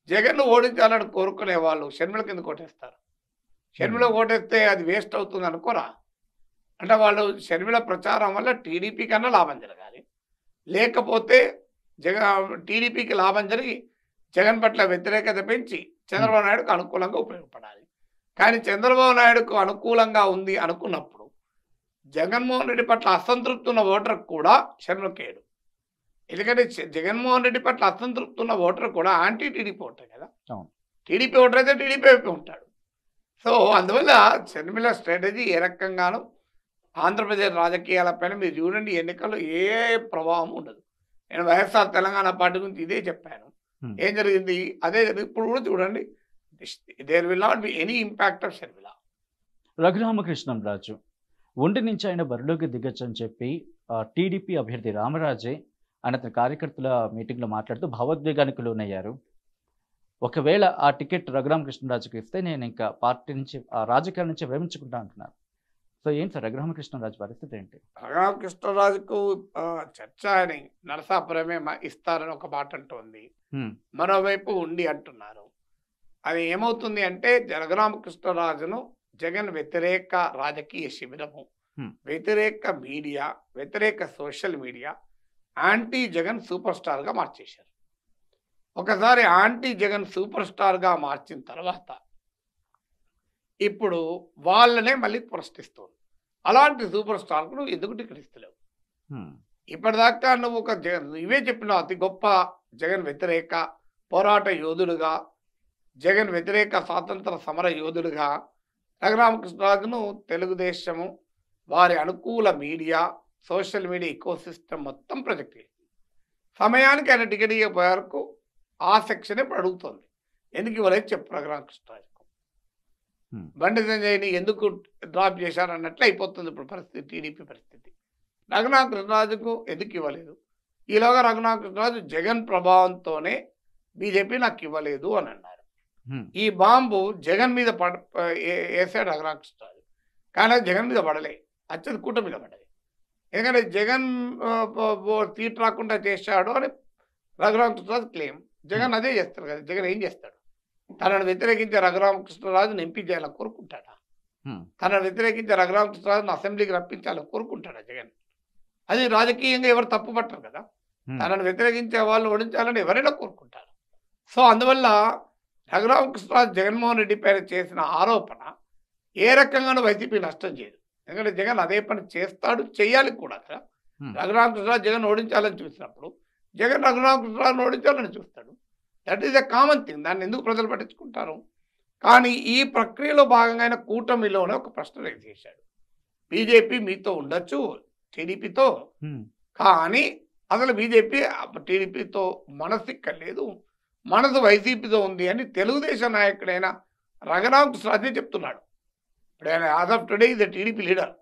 జగన్ ఓడించాలని కోరుకునే వాళ్ళు షర్మిల కింద ఓటేస్తారు. షర్మిల ఓటేస్తే అది వేస్ట్ అవుతుంది అనుకోరా. అంటే వాళ్ళు షర్మిల ప్రచారం వల్ల టీడీపీ కన్నా లాభం జరగాలి, లేకపోతే టీడీపీకి లాభం జరిగి జగన్ పట్ల వ్యతిరేకత పెంచి చంద్రబాబు నాయుడుకు అనుకూలంగా ఉపయోగపడాలి. కానీ చంద్రబాబు నాయుడుకు అనుకూలంగా ఉంది అనుకున్నప్పుడు జగన్మోహన్ రెడ్డి పట్ల అసంతృప్తి ఉన్న ఓటర్కి కూడా షర్మిలకేడు. ఎందుకంటే జగన్మోహన్ రెడ్డి పట్ల అసంతృప్తి ఉన్న ఓటర్ కూడా యాంటీ టీడీపీ ఓటర్ కదా. టీడీపీ ఓటర్ అయితే టీడీపీ వైపు ఉంటాడు. సో అందువల్ల షర్మిల స్ట్రాటజీ ఏ రకంగానూ ఆంధ్రప్రదేశ్ రాజకీయాలపైన మీరు చూడండి, ఎన్నికల్లో ఏ ప్రభావం ఉండదు. నేను వైఎస్ఆర్ తెలంగాణ పార్టీ గురించి ఇదే చెప్పాను. ఏం జరిగింది అదే జరిగింది. ఇప్పుడు కూడా చూడండి, there will not be any impact of Sharmila. Raghuramakrishnamraju ఒంటి నుంచి ఆయన బరిలోకి దిగొచ్చని చెప్పి టీడీపీ అభ్యర్థి రామరాజే ఆయన తన కార్యకర్తల మీటింగ్లో మాట్లాడుతూ భావోద్వేగానికి లోనయ్యారు. ఒకవేళ ఆ టికెట్ రఘురామకృష్ణరాజుకి ఇస్తే నేను ఇంకా పార్టీ నుంచి ఆ రాజకీయాల నుంచి విరమించుకుంటా అంటున్నారు. సో ఏంటి సార్ రఘురామకృష్ణరాజు పరిస్థితి ఏంటి? రఘురామకృష్ణరాజుకు చర్చ అని నరసాపురమే ఇస్తారని ఒక మాట అంటోంది, మరోవైపు ఉండి అంటున్నారు. అది ఏమవుతుంది అంటే రఘురామకృష్ణరాజును జగన్ వ్యతిరేక రాజకీయ శిబిరము, వ్యతిరేక మీడియా, వ్యతిరేక social media anti Jagan super స్టార్గా మార్చేశారు. ఒకసారి యాంటీ జగన్ సూపర్ స్టార్గా మార్చిన తర్వాత ఇప్పుడు వాళ్ళనే మళ్ళీ ప్రశ్నిస్తుంది. అలాంటి సూపర్ స్టార్కు నువ్వు ఎందుకు టికెట్ ఇస్తలేవు? ఇప్పటిదాకా నువ్వు ఇవే చెప్పినావు, అతి గొప్ప జగన్ వ్యతిరేక పోరాట యోధుడుగా, జగన్ వ్యతిరేక స్వాతంత్ర సమర యోధుడుగా రఘురామకృష్ణరాజును తెలుగుదేశము వారి అనుకూల మీడియా, సోషల్ మీడియా ఇకోసిస్టమ్ మొత్తం ప్రొజెక్ట్ చేసింది. సమయానికి ఆయన టికెట్ ఇయ్యే వరకు ఆ సెక్షన్ ఇప్పుడు అడుగుతుంది, ఎందుకు ఇవ్వలేదు చెప్పు రఘురామకృష్ణరాజుకు. బండి సంజయ్ని ఎందుకు డ్రాప్ చేశారన్నట్లు అయిపోతుంది ఇప్పుడు పరిస్థితి, టీడీపీ పరిస్థితి. రఘురామకృష్ణరాజుకు ఎందుకు ఇవ్వలేదు? ఈలోగా రఘురామకృష్ణరాజు జగన్ ప్రభావంతోనే బీజేపీ నాకు ఇవ్వలేదు అని అన్నారు. ఈ బాంబు జగన్ మీద వేసాడు రఘురామకృష్ణరాజు, కానీ జగన్ మీద పడలే, అచ్చది కూటమి మీద పడలేదు. ఎందుకంటే జగన్ సీట్ రాకుండా చేశాడు అని రఘురామకృష్ణరాజు క్లెయిమ్. జగన్ అదే చేస్తాడు కదా. జగన్ ఏం చేస్తాడు? తనను వ్యతిరేకించే రఘురామకృష్ణరాజును ఎంపీ చేయాలని కోరుకుంటాడా? తనను వ్యతిరేకించే రఘురామకృష్ణరాజును అసెంబ్లీకి రప్పించాలని కోరుకుంటాడా జగన్? అది రాజకీయంగా ఎవరు తప్పు పట్టరు కదా. తనను వ్యతిరేకించే వాళ్ళు ఓడించాలని ఎవరైనా కోరుకుంటారు. సో అందువల్ల రఘురామకృష్ణరాజు జగన్మోహన్ రెడ్డి పైన చేసిన ఆరోపణ ఏ రకంగానూ వైసీపీ నష్టం చేయదు. ఎందుకంటే జగన్ అదే పని చేస్తాడు, చేయాలి కూడా కదా. రఘురామకృష్ణరాజు జగన్ ఓడించాలని చూసినప్పుడు జగన్ రఘురామకృష్ణరాజును ఓడించాలని చూస్తాడు. That is a common thing. దాన్ని ఎందుకు ప్రజలు పట్టించుకుంటారు? కానీ ఈ ప్రక్రియలో భాగంగా ఆయన కూటమిలోనే ఒక ప్రశ్న రేజ్ చేశాడు. బీజేపీ మీతో ఉండొచ్చు టీడీపీతో, కానీ అసలు బీజేపీ టీడీపీతో మనసు ఇక్కడ లేదు, మనసు వైసీపీతో ఉంది అని తెలుగుదేశం నాయకుడైన రఘురామకృష్ణరాజే చెప్తున్నాడు. ఇప్పుడు ఆయన as of today is the TDP leader.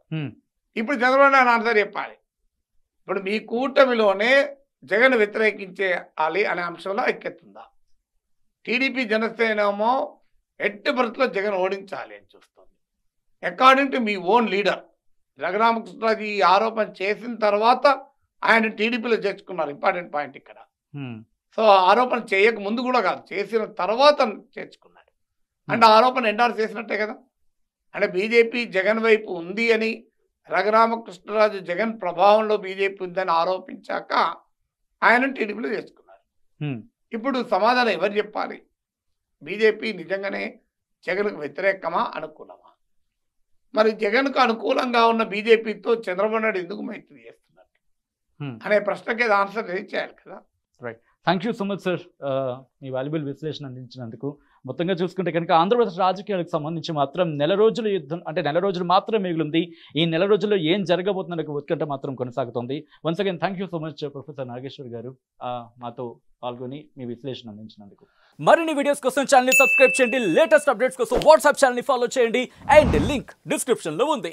ఇప్పుడు చంద్రబాబు నాయుడు ఆన్సర్ చెప్పాలి. ఇప్పుడు మీ కూటమిలోనే జగన్ వ్యతిరేకించేయాలి అనే అంశంలో ఎక్కెత్తుందా? టీడీపీ జనసేనేమో ఎట్టి పరిస్థితుల్లో జగన్ ఓడించాలి అని చూస్తుంది. అకార్డింగ్ టు మీ ఓన్ లీడర్ రఘురామకృష్ణరాజు ఈ ఆరోపణ చేసిన తర్వాత ఆయన టీడీపీలో చేర్చుకున్నారు. ఇంపార్టెంట్ పాయింట్ ఇక్కడ. సో ఆరోపణ చేయక ముందు కూడా కాదు, చేసిన తర్వాత చేర్చుకున్నాడు. అంటే ఆరోపణ ఎండార్ చేసినట్టే కదా. అంటే బీజేపీ జగన్ వైపు ఉంది అని రఘురామకృష్ణరాజు జగన్ ప్రభావంలో బీజేపీ ఉందని ఆరోపించాక ఆయన టీడీపీలో చేసుకున్నారు. ఇప్పుడు సమాధానం ఎవరు చెప్పాలి? బీజేపీ నిజంగానే జగన్కు వ్యతిరేకమా అనుకూలమా? మరి జగన్కు అనుకూలంగా ఉన్న బీజేపీతో చంద్రబాబు నాయుడు ఎందుకు మైత్రి చేస్తున్నారు అనే ప్రశ్నకి ఆన్సర్ చేయాలి కదా. Right. Thank you so much sir, me valuable విశ్లేషణ అందించినందుకు. మొత్తంగా చూసుకుంటే కనుక ఆంధ్రప్రదేశ్ రాజకీయాలకు సంబంధించి మాత్రం నెల రోజుల యుద్ధం, అంటే నెల రోజులు మాత్రమే మిగిలింది. ఈ నెల రోజుల్లో ఏం జరగబోతుందనే ఉత్కంఠ మాత్రం కొనసాగుతుంది. Once again thank you so much professor Nageshwar garu మాతో పాల్గొని మీ విశ్లేషణ అందించినందుకు. మరిన్ని వీడియోస్ కోసం ఛానల్ సబ్స్క్రైబ్ చేయండి, లేటెస్ట్ అప్డేట్స్ కోసం వాట్సాప్ ఛానల్ ఫాలో చేయండి అండ్ లింక్ డిస్క్రిప్షన్లో ఉంది.